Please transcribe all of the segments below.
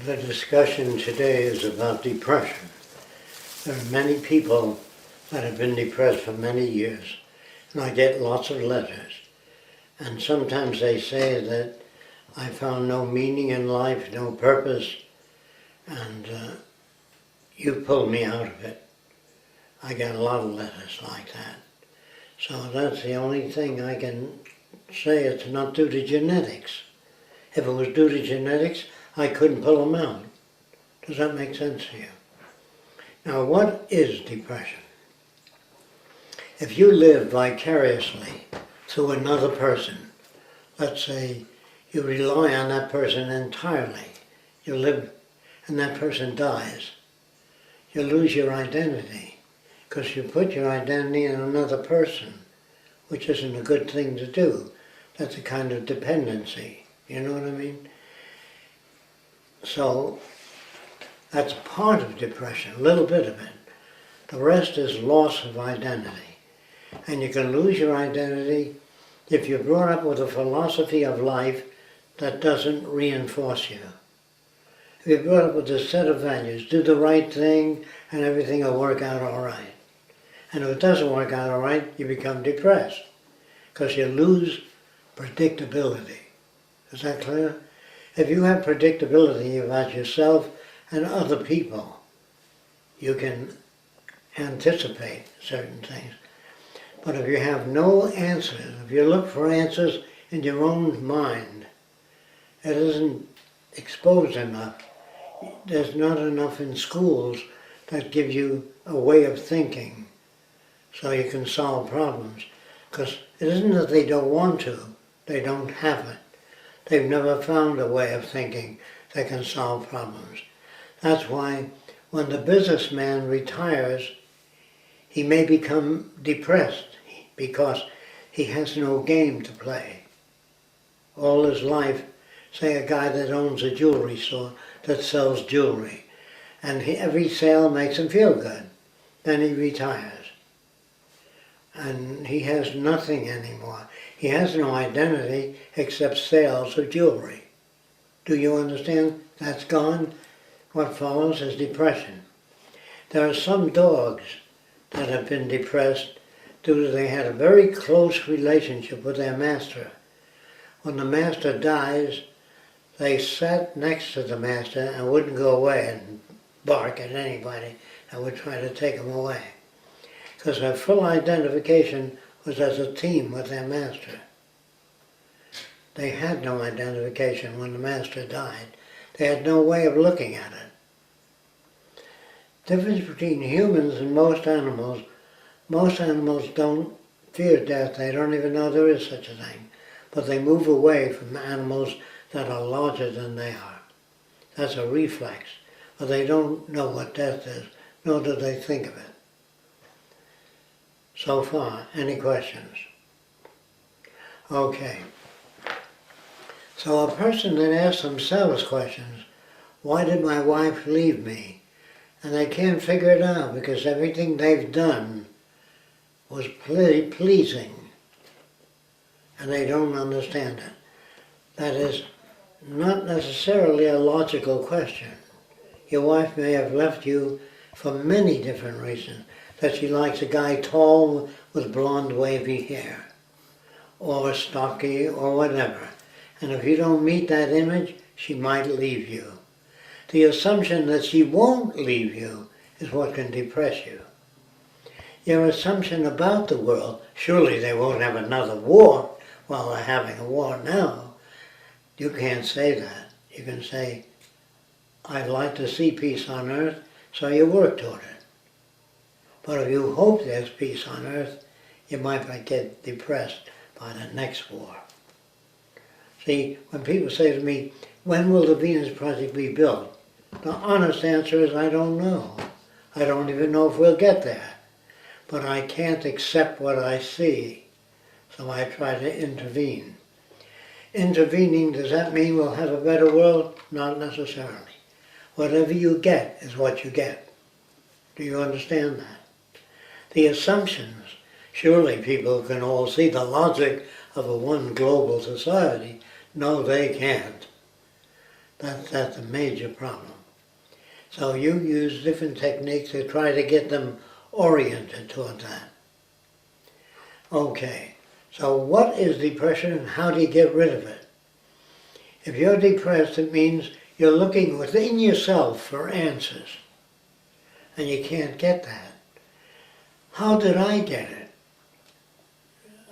The discussion today is about depression. There are many people that have been depressed for many years, and I get lots of letters. And sometimes they say that I found no meaning in life, no purpose, and you pulled me out of it. I get a lot of letters like that. So that's the only thing I can say. It's not due to genetics. If it was due to genetics, I couldn't pull them out. Does that make sense to you? Now, what is depression? If you live vicariously through another person, let's say you rely on that person entirely, you live and that person dies, you lose your identity because you put your identity in another person, which isn't a good thing to do. That's a kind of dependency. You know what I mean? So that's part of depression, a little bit of it. The rest is loss of identity. And you can lose your identity if you're brought up with a philosophy of life that doesn't reinforce you. If you're brought up with a set of values, do the right thing and everything will work out all right. And if it doesn't work out all right, you become depressed because you lose predictability. Is that clear? If you have predictability about yourself and other people, you can anticipate certain things. But if you have no answers, if you look for answers in your own mind, it isn't exposed enough. There's not enough in schools that give you a way of thinking so you can solve problems. Because it isn't that they don't want to, they don't have it. They've never found a way of thinking that can solve problems. That's why when the businessman retires, he may become depressed because he has no game to play. All his life, say a guy that owns a jewelry store that sells jewelry, and every sale makes him feel good. Then he retires. And he has nothing anymore. He has no identity except sales of jewelry. Do you understand? That's gone. What follows is depression. There are some dogs that have been depressed due to they had a very close relationship with their master. When the master dies, they sat next to the master and wouldn't go away and bark at anybody that would try to take them away. Because their full identification was as a team with their master. They had no identification when the master died. They had no way of looking at it. Difference between humans and most animals don't fear death. They don't even know there is such a thing. But they move away from animals that are larger than they are. That's a reflex. But they don't know what death is, nor do they think of it. So far, any questions? Okay. So a person that asks themselves questions, why did my wife leave me? And they can't figure it out because everything they've done was pleasing. And they don't understand it. That is not necessarily a logical question. Your wife may have left you for many different reasons. That she likes a guy tall with blonde wavy hair, or stocky, or whatever. And if you don't meet that image, she might leave you. The assumption that she won't leave you is what can depress you. Your assumption about the world, surely they won't have another war while they're having a war now. You can't say that. You can say, I'd like to see peace on earth, so you work toward it. But if you hope there's peace on earth, you might get depressed by the next war. See, when people say to me, when will the Venus Project be built? The honest answer is I don't know. I don't even know if we'll get there. But I can't accept what I see, so I try to intervene. Intervening, does that mean we'll have a better world? Not necessarily. Whatever you get is what you get. Do you understand that? The assumptions, surely people can all see the logic of a one global society. No, they can't. That's a major problem. So you use different techniques to try to get them oriented toward that. Okay, so what is depression and how do you get rid of it? If you're depressed, it means you're looking within yourself for answers, and you can't get that. How did I get it?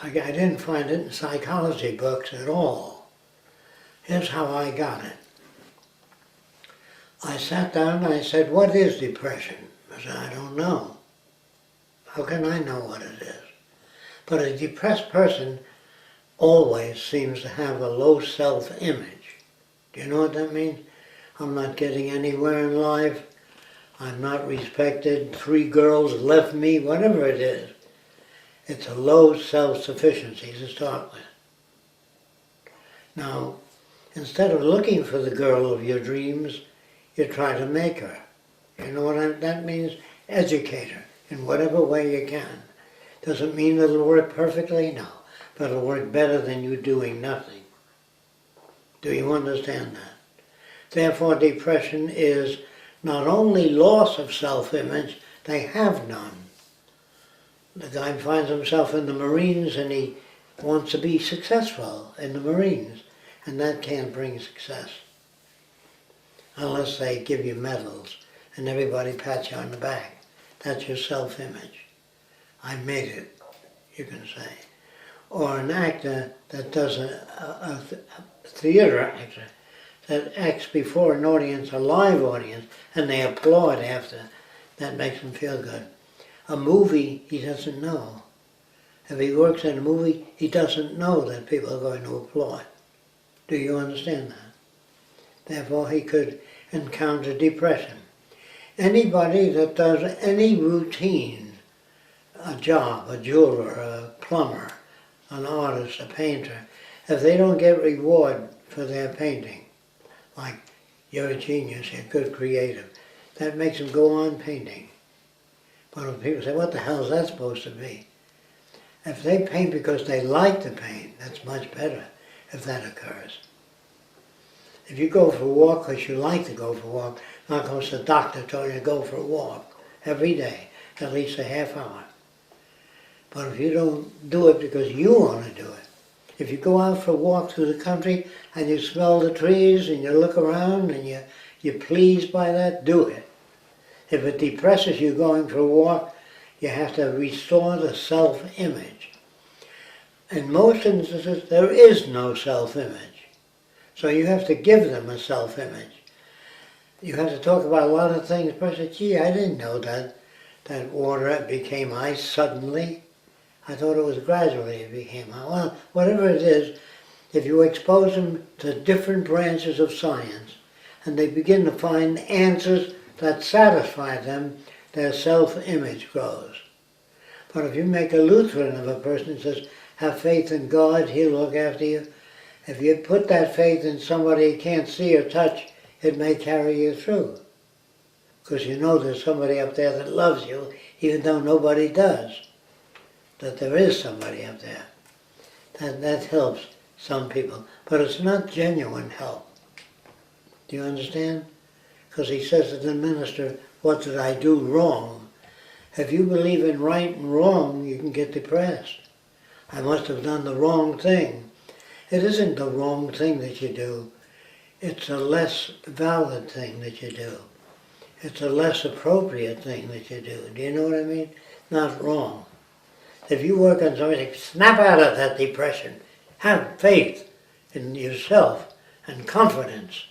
I didn't find it in psychology books at all. Here's how I got it. I sat down and I said, what is depression? I said, I don't know. How can I know what it is? But a depressed person always seems to have a low self-image. Do you know what that means? I'm not getting anywhere in life. I'm not respected. 3 girls left me, whatever it is. It's a low self-sufficiency to start with. Now, instead of looking for the girl of your dreams, you try to make her. You know what that means? Educate her in whatever way you can. Doesn't mean it'll work perfectly, no. But it'll work better than you doing nothing. Do you understand that? Therefore, depression is not only loss of self-image, they have none. The guy finds himself in the Marines and he wants to be successful in the Marines, and that can't bring success. Unless they give you medals and everybody pats you on the back. That's your self-image. I made it, you can say. Or an actor that does a theater actor that acts before an audience, a live audience, and they applaud after. That makes him feel good. A movie, he doesn't know. If he works in a movie, he doesn't know that people are going to applaud. Do you understand that? Therefore, he could encounter depression. Anybody that does any routine, a job, a jeweler, a plumber, an artist, a painter, if they don't get reward for their painting, like you're a genius, you're a good creative, that makes them go on painting. But when people say, what the hell is that supposed to be? If they paint because they like to paint, that's much better if that occurs. If you go for a walk because you like to go for a walk, not because the doctor told you to go for a walk every day, at least a half hour. But if you don't do it because you want to do it, if you go out for a walk through the country and you smell the trees and you look around and you're pleased by that, do it. If it depresses you going for a walk, you have to restore the self-image. In most instances, there is no self-image. So you have to give them a self-image. You have to talk about a lot of things. The person says, gee, I didn't know that water became ice suddenly. I thought it was gradually it became ice. Well, whatever it is, if you expose them to different branches of science and they begin to find answers that satisfy them, their self-image grows. But if you make a Lutheran of a person and says, have faith in God, He'll look after you, if you put that faith in somebody you can't see or touch, it may carry you through. Because you know there's somebody up there that loves you, even though nobody does. That there is somebody up there. That helps some people. But it's not genuine help. Do you understand? Because he says to the minister, what did I do wrong? If you believe in right and wrong, you can get depressed. I must have done the wrong thing. It isn't the wrong thing that you do. It's a less valid thing that you do. It's a less appropriate thing that you do. Do you know what I mean? Not wrong. If you work on something, snap out of that depression. Have faith in yourself and confidence.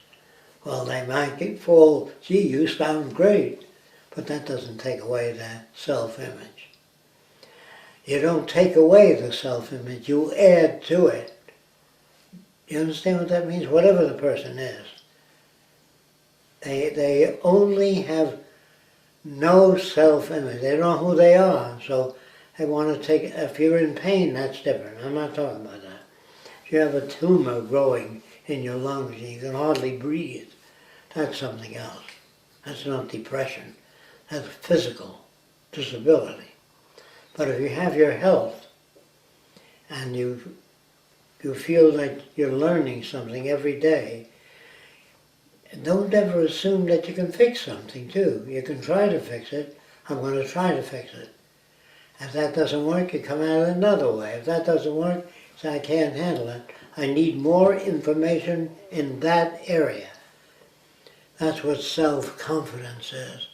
Well, they might fall, gee, you sound great. But that doesn't take away the self-image. You don't take away the self-image, you add to it. You understand what that means? Whatever the person is. They only have no self-image. They don't know who they are. So they want to take, if you're in pain, that's different. I'm not talking about that. If you have a tumor growing in your lungs and you can hardly breathe, that's something else. That's not depression. That's physical disability. But if you have your health and you feel that you're learning something every day, Don't ever assume that you can fix something too. You can try to fix it. I'm going to try to fix it. If that doesn't work, you come at it another way. If that doesn't work, say I can't handle it. I need more information in that area. That's what self-confidence is.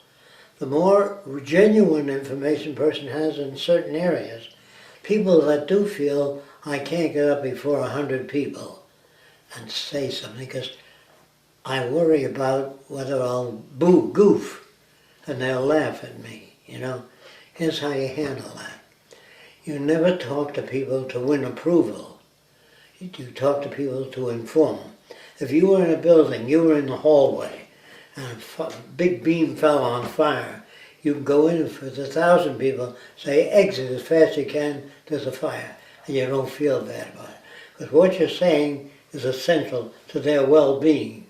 The more genuine information a person has in certain areas, people that do feel, I can't get up before 100 people and say something because I worry about whether I'll goof and they'll laugh at me, you know. Here's how you handle that. You never talk to people to win approval. You talk to people to inform. If you were in a building, you were in the hallway, and a big beam fell on fire, you can go in for the 1,000 people, say exit as fast as you can, there's a fire, and you don't feel bad about it. Because what you're saying is essential to their well-being.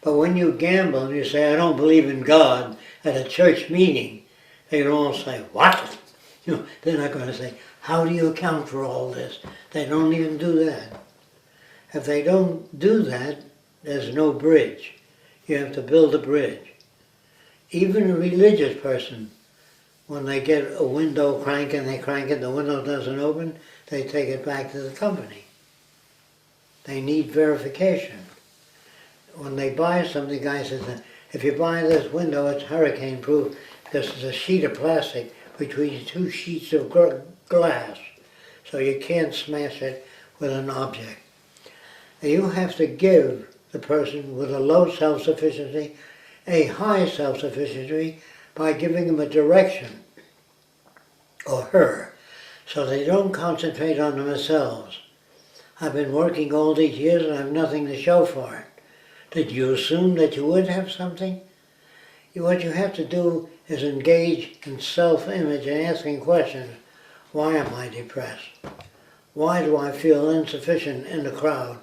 But when you gamble and you say, I don't believe in God at a church meeting, they can all say, what? You know, they're not going to say, how do you account for all this? They don't even do that. If they don't do that, there's no bridge. You have to build a bridge. Even a religious person, when they get a window cranking, they crank it, the window doesn't open, they take it back to the company. They need verification. When they buy something, the guy says, if you buy this window, it's hurricane proof because it's a sheet of plastic between two sheets of glass, so you can't smash it with an object. And you have to give the person with a low self-sufficiency a high self-sufficiency by giving them a direction, or her, so they don't concentrate on themselves. I've been working all these years and I have nothing to show for it. Did you assume that you would have something? What you have to do is engage in self-image and asking questions. Why am I depressed? Why do I feel insufficient in the crowd?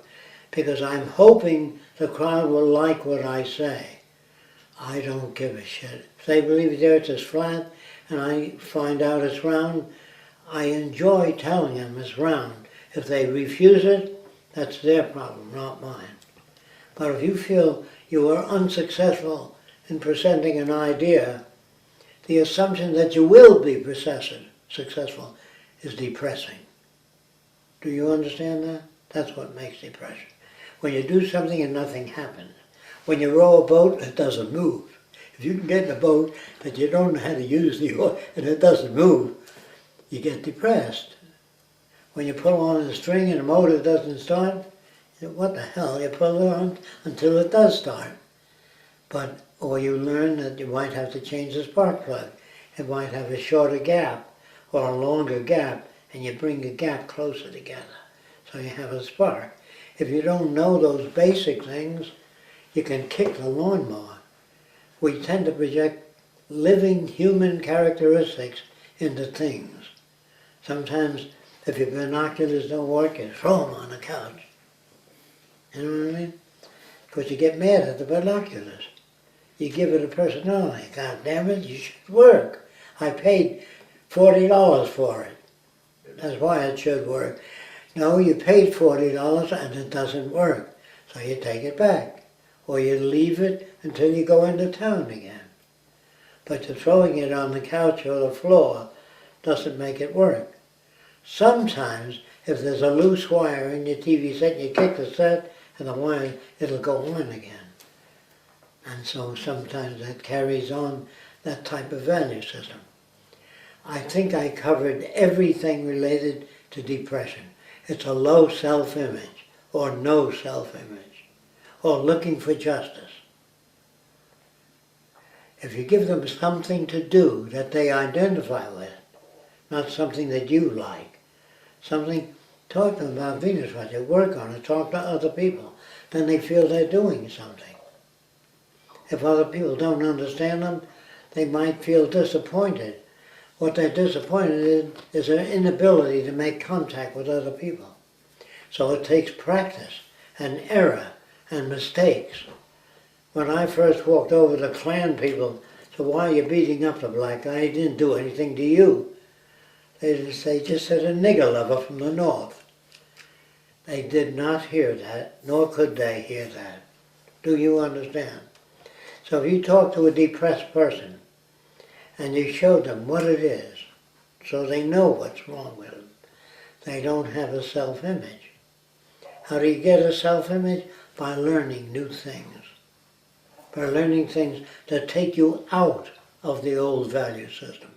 Because I'm hoping the crowd will like what I say. I don't give a shit. If they believe the earth is flat and I find out it's round, I enjoy telling them it's round. If they refuse it, that's their problem, not mine. But if you feel you are unsuccessful in presenting an idea, the assumption that you will be successful is depressing. Do you understand that? That's what makes depression. When you do something and nothing happens. When you row a boat, it doesn't move. If you can get in a boat that you don't know how to use the oar and it doesn't move, you get depressed. When you pull on a string and the motor doesn't start, what the hell, you pull it on until it does start. Or you learn that you might have to change the spark plug. It might have a shorter gap or a longer gap, and you bring the gap closer together so you have a spark. If you don't know those basic things, you can kick the lawnmower. We tend to project living human characteristics into things. Sometimes if your binoculars don't work, you throw them on the couch. You know what I mean? Because you get mad at the binoculars. You give it a personality. God damn it, you should work. I paid $40 for it. That's why it should work. No, you paid $40 and it doesn't work. So you take it back. Or you leave it until you go into town again. But throwing it on the couch or the floor doesn't make it work. Sometimes, if there's a loose wire in your TV set, you kick the set and the wire, it'll go on again. And so sometimes that carries on that type of value system. I think I covered everything related to depression. It's a low self-image, or no self-image, or looking for justice. If you give them something to do that they identify with, not something that you like, something, talk to them about Venus Project, work on it, talk to other people, then they feel they're doing something. If other people don't understand them, they might feel disappointed. What they're disappointed in is their inability to make contact with other people. So it takes practice and error and mistakes. When I first walked over to Klan people, so why are you beating up the black guy? He didn't do anything to you. They just said a nigger lover from the north. They did not hear that, nor could they hear that. Do you understand? So if you talk to a depressed person and you show them what it is, so they know what's wrong with them, they don't have a self-image. How do you get a self-image? By learning new things. By learning things that take you out of the old value system.